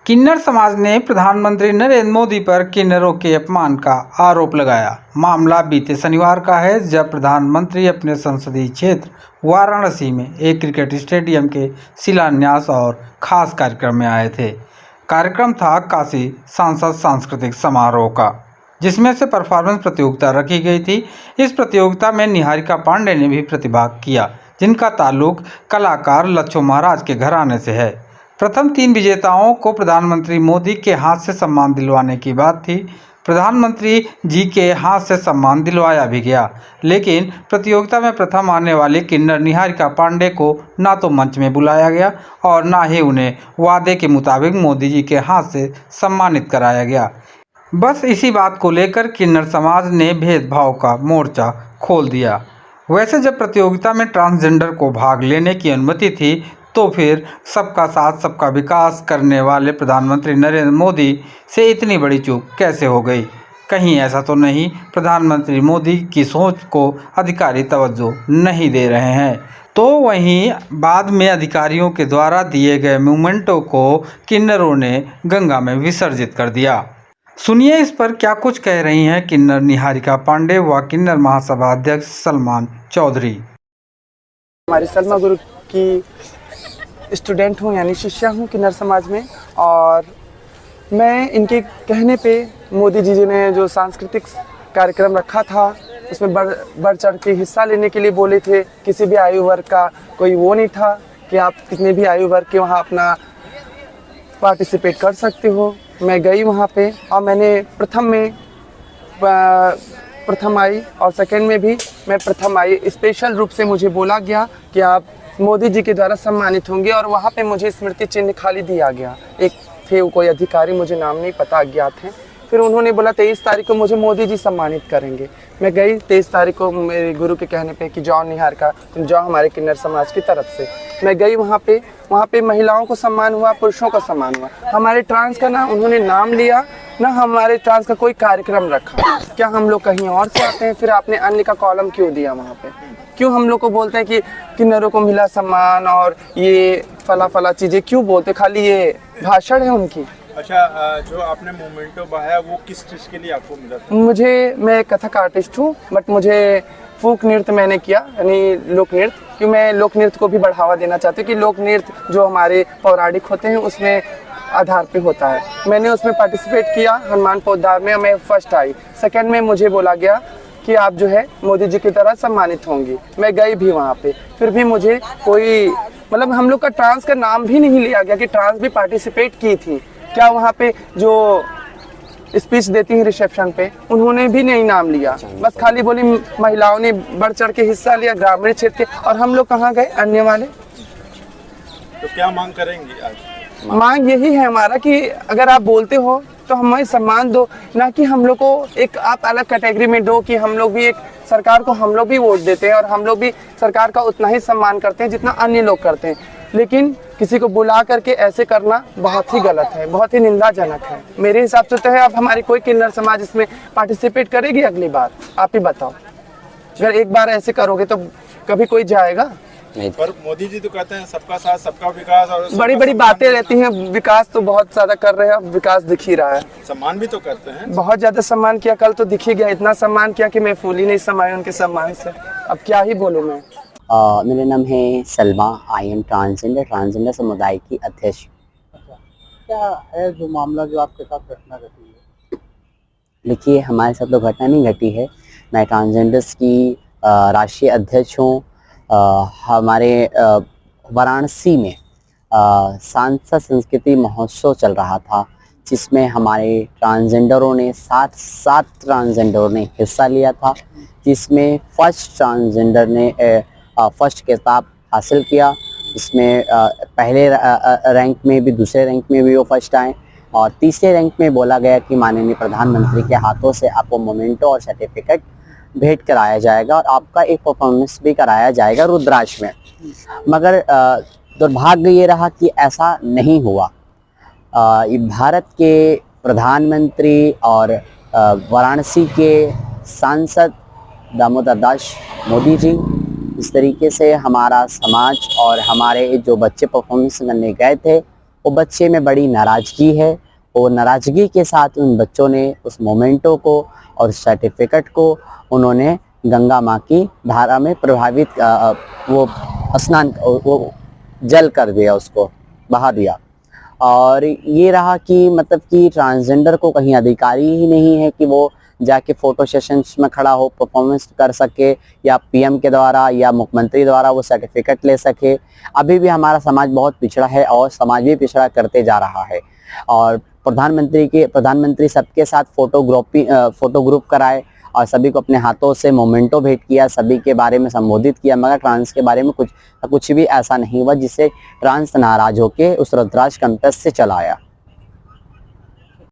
किन्नर समाज ने प्रधानमंत्री नरेंद्र मोदी पर किन्नरों के अपमान का आरोप लगाया। मामला बीते शनिवार का है, जब प्रधानमंत्री अपने संसदीय क्षेत्र वाराणसी में एक क्रिकेट स्टेडियम के शिलान्यास और खास कार्यक्रम में आए थे। कार्यक्रम था काशी सांसद सांस्कृतिक समारोह का, जिसमें से परफॉर्मेंस प्रतियोगिता रखी गई थी। इस प्रतियोगिता में निहारिका पांडे ने भी प्रतिभाग किया, जिनका ताल्लुक कलाकार लच्छू महाराज के घराने से है। प्रथम 3 विजेताओं को प्रधानमंत्री मोदी के हाथ से सम्मान दिलवाने की बात थी। प्रधानमंत्री जी के हाथ से सम्मान दिलवाया भी गया, लेकिन प्रतियोगिता में प्रथम आने वाली किन्नर निहारिका पांडे को ना तो मंच में बुलाया गया और ना ही उन्हें वादे के मुताबिक मोदी जी के हाथ से सम्मानित कराया गया। बस इसी बात को लेकर किन्नर समाज ने भेदभाव का मोर्चा खोल दिया। वैसे जब प्रतियोगिता में ट्रांसजेंडर को भाग लेने की अनुमति थी, तो फिर सबका साथ सबका विकास करने वाले प्रधानमंत्री नरेंद्र मोदी से इतनी बड़ी चूक कैसे हो गई? कहीं ऐसा तो नहीं प्रधानमंत्री मोदी की सोच को अधिकारी तवज्जो नहीं दे रहे हैं? तो वहीं बाद में अधिकारियों के द्वारा दिए गए मोमेंटो को किन्नरों ने गंगा में विसर्जित कर दिया। सुनिए इस पर क्या कुछ कह रही हैं किन्नर निहारिका पांडे व किन्नर महासभा अध्यक्ष सलमान चौधरी। हमारी सलमा गुरु की स्टूडेंट हूँ, यानी शिष्या हूँ किन्नर समाज में। और मैं इनके कहने पे मोदी जी ने जो सांस्कृतिक कार्यक्रम रखा था, उसमें बढ़ चढ़ के हिस्सा लेने के लिए बोले थे। किसी भी आयु वर्ग का कोई वो नहीं था कि आप कितने भी आयु वर्ग के वहाँ अपना पार्टिसिपेट कर सकते हो। मैं गई वहाँ पे और मैंने प्रथम आई और सेकंड में भी मैं प्रथम आई। स्पेशल रूप से मुझे बोला गया कि आप मोदी जी के द्वारा सम्मानित होंगे और वहाँ पे मुझे स्मृति चिन्ह खाली दिया गया। एक थे कोई अधिकारी, मुझे नाम नहीं पता, अज्ञात हैं। फिर उन्होंने बोला 23 तारीख को मुझे मोदी जी सम्मानित करेंगे। मैं गई 23 तारीख को मेरे गुरु के कहने पे कि जाओ निहारिका, तुम जाओ हमारे किन्नर समाज की तरफ से। मैं गई वहाँ पे महिलाओं को सम्मान हुआ, पुरुषों का सम्मान हुआ। हमारे ट्रांस का ना उन्होंने नाम लिया, ना हमारे ट्रांस का कोई कार्यक्रम रखा। क्या हम लोग कहीं और से आते हैं? फिर आपने अन्य का कॉलम क्यों दिया वहाँ पे? क्यों हम लोग को बोलते हैं कि किन्नरों को मिला सम्मान और ये फला चीज़ें क्यों बोलते? खाली ये भाषण है उनकी। अच्छा, जो आपने मोमेंटो बहाया वो किस चीज़ के लिए आपको मिला था? मैं एक कथक आर्टिस्ट हूँ, बट मुझे फोक नृत्य मैंने किया, यानी लोक नृत्य, क्योंकि मैं लोक नृत्य को भी बढ़ावा देना चाहती हूँ कि लोक नृत्य जो हमारे पौराणिक होते हैं उसमें आधार पे होता है। मैंने उसमें पार्टिसिपेट किया हनुमान पौधार में, मैं फर्स्ट आई। सेकंड में मुझे बोला गया कि आप जो है मोदी जी की तरह सम्मानित होंगी। मैं गई भी वहाँ पे, फिर भी मुझे कोई मतलब हम लोग का ट्रांस का नाम भी नहीं लिया गया कि ट्रांस भी पार्टिसिपेट की थी। क्या वहाँ पे जो स्पीच देती हैं रिसेप्शन पे, उन्होंने भी नहीं नाम लिया। बस खाली बोली महिलाओं ने बढ़ चढ़ के हिस्सा लिया ग्रामीण क्षेत्र के। और हम लोग कहाँ गए अन्य वाले? तो क्या मांग करेंगे आज? मांग यही है हमारा कि अगर आप बोलते हो तो हमें सम्मान दो, ना कि हम लोग को एक आप अलग कैटेगरी में दो कि हम लोग भी एक सरकार को हम लोग भी वोट देते हैं और हम लोग भी सरकार का उतना ही सम्मान करते हैं जितना अन्य लोग करते हैं। लेकिन किसी को बुला करके ऐसे करना बहुत ही गलत है, बहुत ही निंदाजनक है मेरे हिसाब से। तो है अब हमारी कोई किन्नर समाज इसमें पार्टिसिपेट करेगी अगली बार? आप ही बताओ। अगर एक बार ऐसे करोगे तो कभी कोई जाएगा? पर मोदी जी तो कहते हैं सबका साथ सबका विकास, और बड़ी बड़ी बातें रहती हैं। विकास तो बहुत ज्यादा कर रहे हैं, अब विकास दिख ही रहा है। सम्मान भी तो करते हैं, बहुत ज्यादा सम्मान किया, कल तो दिख ही गया। इतना सम्मान किया कि मैं फूल ही नहीं समाई उनके सम्मान से। अब क्या ही बोलूं मैं। मेरा नाम है सलमा, आई एम ट्रांसजेंडर समुदाय की अध्यक्ष। क्या है जो मामला जो आपके साथ घटना घटी है? देखिए, हमारे साथ तो घटना नहीं घटी है। मैं ट्रांसजेंडर्स की राष्ट्रीय अध्यक्ष हूँ। हमारे वाराणसी में सांसद संस्कृति महोत्सव चल रहा था, जिसमें हमारे ट्रांसजेंडरों ने 7 ट्रांसजेंडरों ने हिस्सा लिया था, जिसमें फर्स्ट ट्रांसजेंडर ने फर्स्ट खिताब हासिल किया। इसमें पहले रैंक में भी, दूसरे रैंक में भी वो फर्स्ट आए और तीसरे रैंक में बोला गया कि माननीय प्रधानमंत्री के हाथों से आपको मोमेंटो और सर्टिफिकेट भेंट कराया जाएगा और आपका एक परफॉर्मेंस भी कराया जाएगा रुद्राक्ष में। मगर दुर्भाग्य ये रहा कि ऐसा नहीं हुआ। भारत के प्रधानमंत्री और वाराणसी के सांसद दामोदर दास मोदी जी इस तरीके से हमारा समाज और हमारे जो बच्चे परफॉर्मेंस करने गए थे वो बच्चे में बड़ी नाराज़गी है और नाराज़गी के साथ उन बच्चों ने उस मोमेंटो को और सर्टिफिकेट को उन्होंने गंगा माँ की धारा में प्रभावित वो स्नान वो जल कर दिया, उसको बहा दिया। और ये रहा कि मतलब कि ट्रांसजेंडर को कहीं अधिकारी ही नहीं है कि वो जाके फ़ोटो सेशंस में खड़ा हो, परफॉर्मेंस कर सके या पीएम के द्वारा या मुख्यमंत्री द्वारा वो सर्टिफिकेट ले सके। अभी भी हमारा समाज बहुत पिछड़ा है और समाज भी पिछड़ा करते जा रहा है। और प्रधानमंत्री सबके साथ फ़ोटो ग्रुप कराए और सभी को अपने हाथों से मोमेंटो भेंट किया, सभी के बारे में संबोधित किया, मगर ट्रांस के बारे में कुछ भी ऐसा नहीं हुआ जिससे ट्रांस नाराज़ होकर उस रुद्राक्ष कैंपस से चला आया।